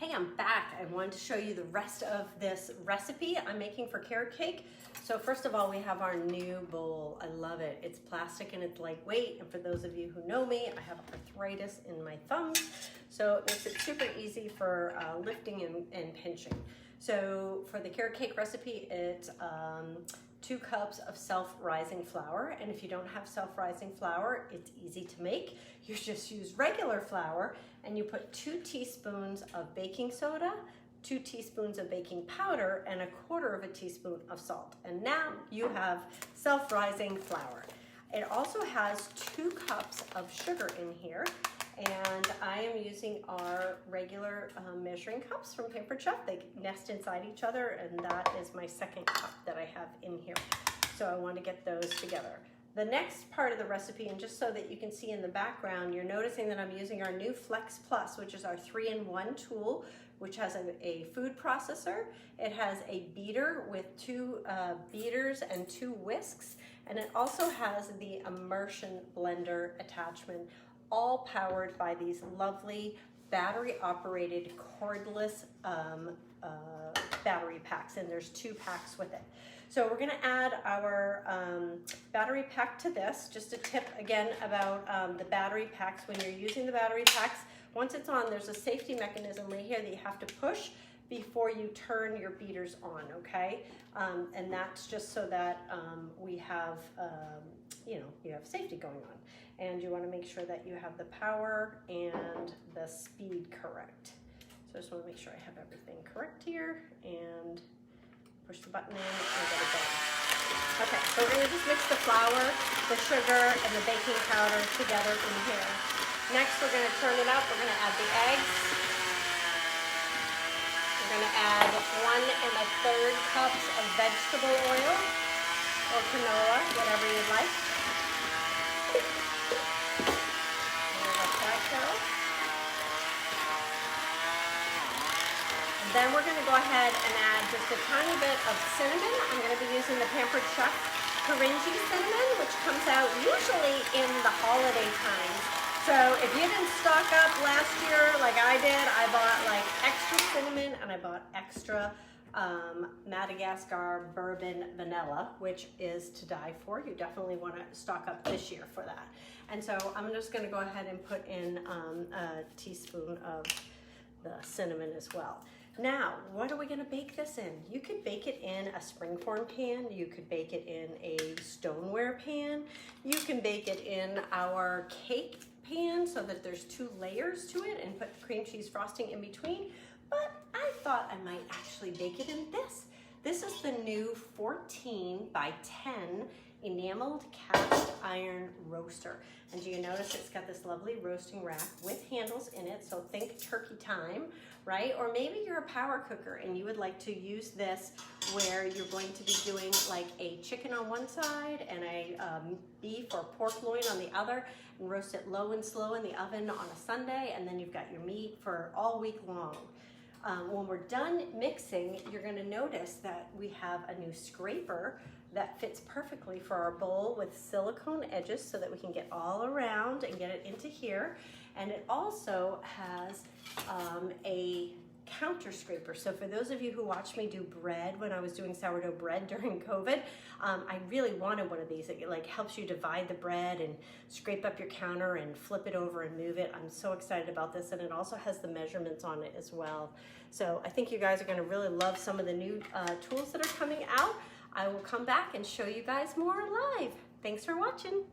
Hey, I'm back. I wanted to show you the rest of this recipe I'm making for carrot cake. So first of all, we have our new bowl. I love it. It's plastic and it's lightweight. And for those of you who know me, I have arthritis in my thumbs. So it makes it super easy for lifting and pinching. So for the carrot cake recipe, it's 2 cups of self-rising flour. And if you don't have self-rising flour, it's easy to make. You just use regular flour and you put 2 teaspoons of baking soda, 2 teaspoons of baking powder, and 1/4 teaspoon of salt. And now you have self-rising flour. It also has 2 cups of sugar in here. And I am using our regular measuring cups from Paper Chef. They nest inside each other, and that is my 2nd cup that I have in here. So I want to get those together. The next part of the recipe, and just so that you can see in the background, you're noticing that I'm using our new Flex Plus, which is our 3-in-1 tool, which has a food processor. It has a beater with 2 beaters and 2 whisks, and it also has the immersion blender attachment, all powered by these lovely battery-operated cordless battery packs, and there's 2 packs with it. So we're gonna add our battery pack to this. Just a tip again about the battery packs. When you're using the battery packs, once it's on, there's a safety mechanism right here that you have to push before you turn your beaters on, okay? And that's just so that we have, you have safety going on. And you wanna make sure that you have the power and the speed correct. So I just wanna make sure I have everything correct here and push the button in and get it going. Okay, so we're gonna just mix the flour, the sugar, and the baking powder together in here. Next, we're gonna turn it up. We're gonna add the eggs. We're gonna add 1 1/3 cups of vegetable oil or canola, whatever you'd like. Then we're going to go ahead and add just a tiny bit of cinnamon. I'm going to be using the Pampered Chef Caringi cinnamon, which comes out usually in the holiday times. So if you didn't stock up last year like I did, I bought like extra cinnamon and I bought extra Madagascar bourbon vanilla, which is to die for. You definitely want to stock up this year for that. And so I'm just going to go ahead and put in a teaspoon of the cinnamon as well. Now, what are we gonna bake this in? You could bake it in a springform pan. You could bake it in a stoneware pan. You can bake it in our cake pan so that there's 2 layers to it and put cream cheese frosting in between. But I thought I might actually bake it in this. This is the new 14 by 10 enameled cast iron roaster. And do you notice it's got this lovely roasting rack with handles in it, so think turkey time, right? Or maybe you're a power cooker and you would like to use this where you're going to be doing like a chicken on one side and a beef or pork loin on the other, and roast it low and slow in the oven on a Sunday, and then you've got your meat for all week long. When we're done mixing, you're gonna notice that we have a new scraper that fits perfectly for our bowl with silicone edges so that we can get all around and get it into here. And it also has a counter scraper. So for those of you who watched me do bread when I was doing sourdough bread during COVID, I really wanted one of these. It like helps you divide the bread and scrape up your counter and flip it over and move it. I'm so excited about this, and it also has the measurements on it as well. So I think you guys are gonna really love some of the new tools that are coming out. I will come back and show you guys more live. Thanks for watching.